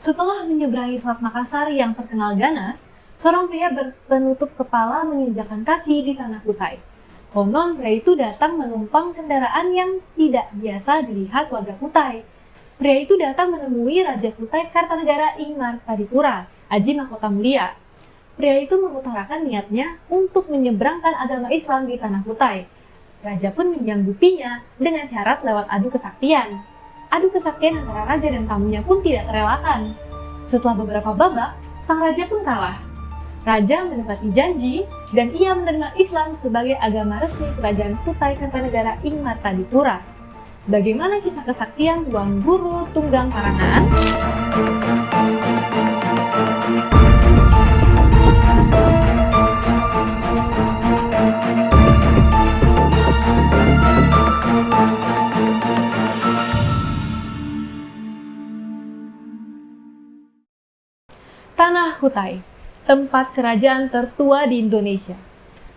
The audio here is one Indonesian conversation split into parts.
Setelah menyeberangi Selat Makassar yang terkenal ganas, seorang pria berpenutup kepala menginjakkan kaki di tanah Kutai. Konon pria itu datang menumpang kendaraan yang tidak biasa dilihat warga Kutai. Pria itu datang menemui Raja Kutai Kartanegara Ing Martadipura, Aji Mahkota Mulia. Pria itu mengutarakan niatnya untuk menyeberangkan agama Islam di tanah Kutai. Raja pun menyanggupinya dengan syarat lewat adu kesaktian. Adu kesaktian antara raja dan tamunya pun tidak terelakkan. Setelah beberapa babak, sang raja pun kalah. Raja menepati janji dan ia menerima Islam sebagai agama resmi kerajaan Kutai Kartanegara Ing Martadipura. Bagaimana kisah kesaktian Tuan Guru Tunggang Parangan? Tanah Kutai, tempat kerajaan tertua di Indonesia.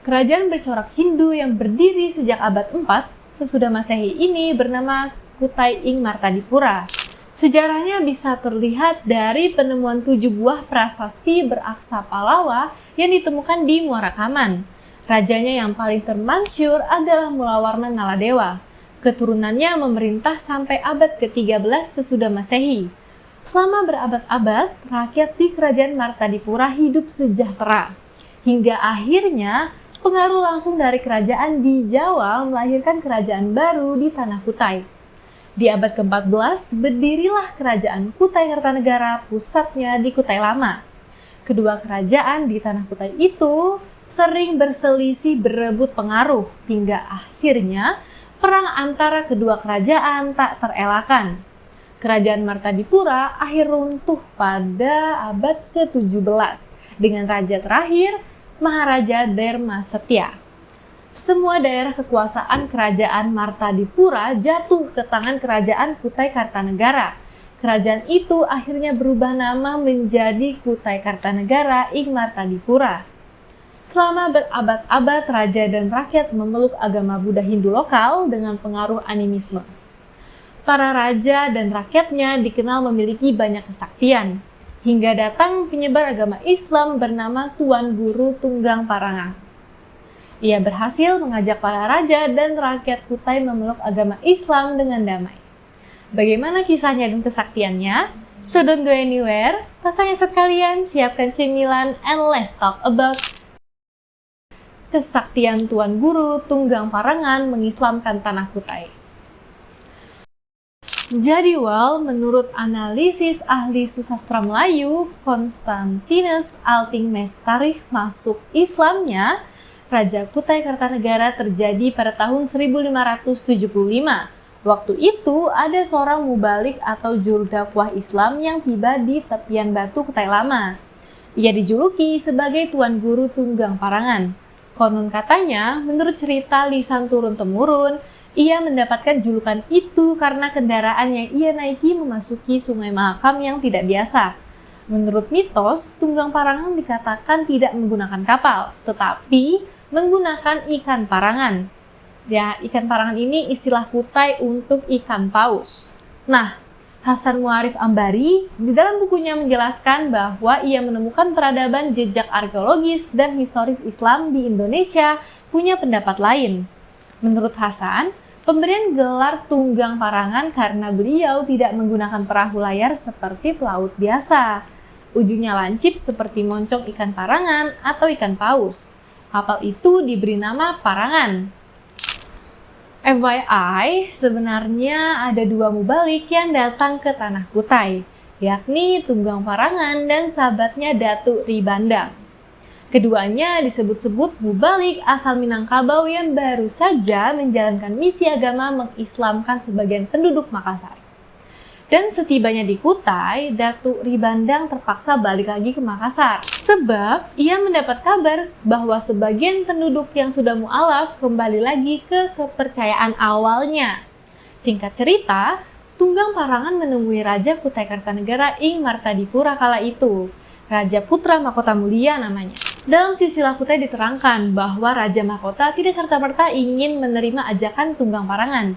Kerajaan bercorak Hindu yang berdiri sejak abad 4 sesudah Masehi ini bernama Kutai Ing Martadipura. Sejarahnya bisa terlihat dari penemuan 7 buah prasasti beraksa Pallawa yang ditemukan di Muara Kaman. Rajanya yang paling termasyhur adalah Mulawarman Naladewa. Keturunannya memerintah sampai abad ke-13 sesudah Masehi. Selama berabad-abad, rakyat di Kerajaan Martadipura hidup sejahtera. Hingga akhirnya, pengaruh langsung dari kerajaan di Jawa melahirkan kerajaan baru di Tanah Kutai. Di abad ke-14, berdirilah Kerajaan Kutai Kartanegara, pusatnya di Kutai Lama. Kedua kerajaan di Tanah Kutai itu sering berselisih berebut pengaruh, hingga akhirnya perang antara kedua kerajaan tak terelakkan. Kerajaan Martadipura akhir runtuh pada abad ke-17 dengan raja terakhir, Maharaja Dharma Setia. Semua daerah kekuasaan kerajaan Martadipura jatuh ke tangan kerajaan Kutai Kartanegara. Kerajaan itu akhirnya berubah nama menjadi Kutai Kartanegara Ing Martadipura. Selama berabad-abad, raja dan rakyat memeluk agama Buddha Hindu lokal dengan pengaruh animisme. Para raja dan rakyatnya dikenal memiliki banyak kesaktian, hingga datang penyebar agama Islam bernama Tuan Guru Tunggang Parangan. Ia berhasil mengajak para raja dan rakyat Kutai memeluk agama Islam dengan damai. Bagaimana kisahnya dan kesaktiannya? So don't go anywhere, pasangan sekalian siapkan cemilan and let's talk about kesaktian Tuan Guru Tunggang Parangan mengislamkan Tanah Kutai. Jadi menurut analisis ahli susastra Melayu, Konstantinus Altingmes tarikh masuk Islamnya Raja Kutai Kartanegara terjadi pada tahun 1575. Waktu itu ada seorang mubalik atau juru dakwah Islam yang tiba di tepian batu Kutai Lama. Ia dijuluki sebagai Tuan Guru Tunggang Parangan. Konon katanya, menurut cerita lisan turun-temurun, ia mendapatkan julukan itu karena kendaraan yang ia naiki memasuki Sungai Mahakam yang tidak biasa. Menurut mitos, Tunggang Parangan dikatakan tidak menggunakan kapal, tetapi menggunakan ikan parangan. Ya, ikan parangan ini istilah Kutai untuk ikan paus. Nah, Hasan Muarif Ambari di dalam bukunya menjelaskan bahwa ia menemukan peradaban jejak arkeologis dan historis Islam di Indonesia punya pendapat lain. Menurut Hasan, pemberian gelar Tunggang Parangan karena beliau tidak menggunakan perahu layar seperti pelaut biasa. Ujungnya lancip seperti moncong ikan parangan atau ikan paus. Kapal itu diberi nama Parangan. FYI, sebenarnya ada 2 mubalik yang datang ke Tanah Kutai, yakni Tunggang Parangan dan sahabatnya Datuk Ribandang. Keduanya disebut-sebut mubalik asal Minangkabau yang baru saja menjalankan misi agama mengislamkan sebagian penduduk Makassar. Dan setibanya di Kutai, Datuk Ribandang terpaksa balik lagi ke Makassar. Sebab ia mendapat kabar bahwa sebagian penduduk yang sudah mu'alaf kembali lagi ke kepercayaan awalnya. Singkat cerita, Tunggang Parangan menemui Raja Kutai Kartanegara Ing Martadipura kala itu. Raja Putra Mahkota Mulia namanya. Dalam silsilah Kutai diterangkan bahwa Raja Mahkota tidak serta-merta ingin menerima ajakan Tunggang Parangan.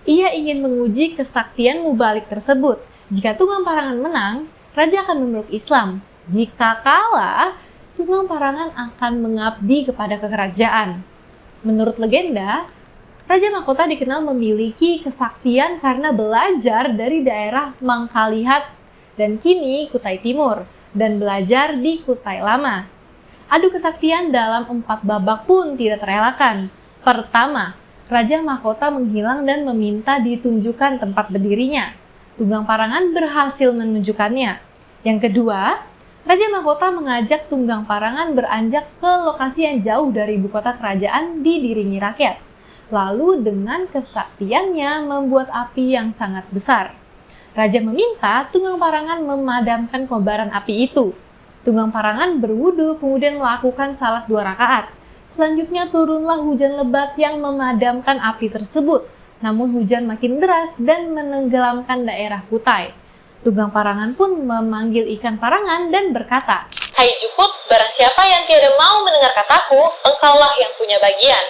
Ia ingin menguji kesaktian mubalik tersebut. Jika Tunggang Parangan menang, raja akan memeluk Islam. Jika kalah, Tunggang Parangan akan mengabdi kepada kerajaan. Menurut legenda, Raja Mahkota dikenal memiliki kesaktian karena belajar dari daerah Mangkalihat dan kini Kutai Timur, dan belajar di Kutai Lama. Adu kesaktian dalam 4 babak pun tidak terelakkan. Pertama, Raja Mahkota menghilang dan meminta ditunjukkan tempat berdirinya. Tunggang Parangan berhasil menunjukkannya. Yang kedua, Raja Mahkota mengajak Tunggang Parangan beranjak ke lokasi yang jauh dari ibu kota kerajaan didiringi rakyat. Lalu dengan kesaktiannya membuat api yang sangat besar. Raja meminta Tunggang Parangan memadamkan kobaran api itu. Tunggang Parangan berwudu kemudian melakukan salat 2 rakaat. Selanjutnya turunlah hujan lebat yang memadamkan api tersebut. Namun hujan makin deras dan menenggelamkan daerah Kutai. Tunggang Parangan pun memanggil ikan Parangan dan berkata, "Hai Jukut, barang siapa yang tiada mau mendengar kataku, engkaulah yang punya bagian."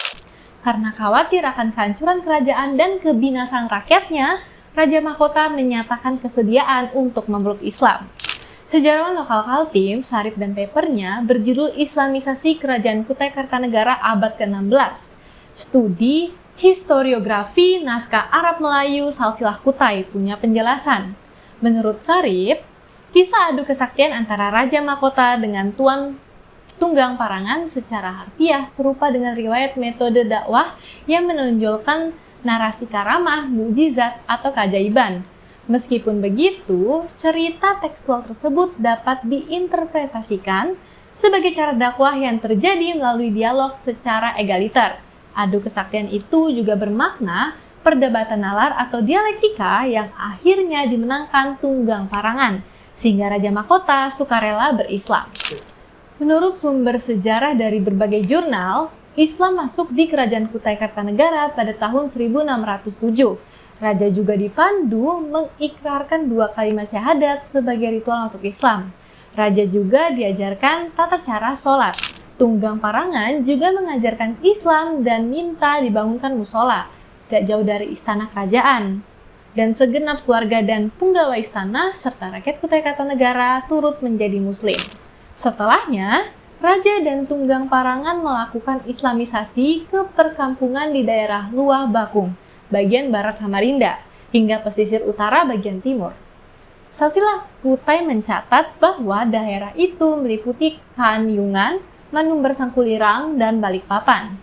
Karena khawatir akan kehancuran kerajaan dan kebinasaan rakyatnya, Raja Mahkota menyatakan kesediaan untuk memeluk Islam. Sejarawan lokal Kaltim, Sarip dan papernya berjudul Islamisasi Kerajaan Kutai Kartanegara abad ke-16. Studi Historiografi Naskah Arab Melayu Silsilah Kutai punya penjelasan. Menurut Sarip, kisah adu kesaktian antara Raja Mahkota dengan Tuan Tunggang Parangan secara harfiah serupa dengan riwayat metode dakwah yang menonjolkan narasi karamah, mukjizat, atau keajaiban. Meskipun begitu, cerita tekstual tersebut dapat diinterpretasikan sebagai cara dakwah yang terjadi melalui dialog secara egaliter. Adu kesaktian itu juga bermakna perdebatan nalar atau dialektika yang akhirnya dimenangkan Tunggang Parangan, sehingga Raja Mahkota sukarela berislam. Menurut sumber sejarah dari berbagai jurnal, Islam masuk di Kerajaan Kutai Kartanegara pada tahun 1607. Raja juga dipandu mengikrarkan 2 kalimat syahadat sebagai ritual masuk Islam. Raja juga diajarkan tata cara sholat. Tunggang Parangan juga mengajarkan Islam dan minta dibangunkan musola, tidak jauh dari istana kerajaan. Dan segenap keluarga dan penggawa istana serta rakyat Kutai Kartanegara turut menjadi muslim. Setelahnya, Raja dan Tunggang Parangan melakukan islamisasi ke perkampungan di daerah Luah Bakung, bagian barat Samarinda, hingga pesisir utara bagian timur. Silsilah Kutai mencatat bahwa daerah itu meliputi Kanyungan, Manumber Sangkulirang, dan Balikpapan.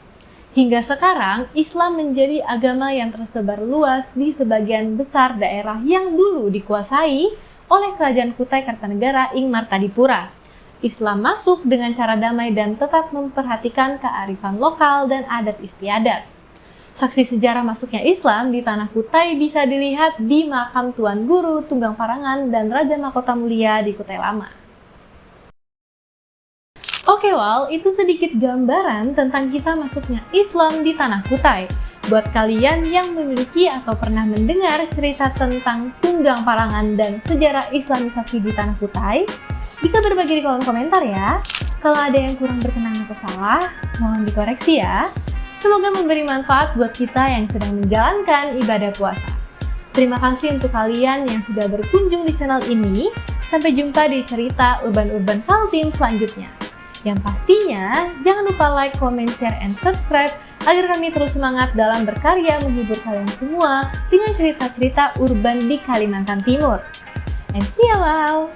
Hingga sekarang, Islam menjadi agama yang tersebar luas di sebagian besar daerah yang dulu dikuasai oleh Kerajaan Kutai Kartanegara ing Martadipura. Islam masuk dengan cara damai dan tetap memperhatikan kearifan lokal dan adat istiadat. Saksi sejarah masuknya Islam di tanah Kutai bisa dilihat di makam Tuan Guru Tunggang Parangan dan Raja Mahkota Mulia di Kutai Lama. Oke, itu sedikit gambaran tentang kisah masuknya Islam di tanah Kutai. Buat kalian yang memiliki atau pernah mendengar cerita tentang Tunggang Parangan dan sejarah islamisasi di tanah Kutai, bisa berbagi di kolom komentar ya. Kalau ada yang kurang berkenan atau salah, mohon dikoreksi ya. Semoga memberi manfaat buat kita yang sedang menjalankan ibadah puasa. Terima kasih untuk kalian yang sudah berkunjung di channel ini. Sampai jumpa di cerita urban-urban Kaltim selanjutnya. Yang pastinya, jangan lupa like, comment, share, and subscribe agar kami terus semangat dalam berkarya menghibur kalian semua dengan cerita-cerita urban di Kalimantan Timur. And see you all!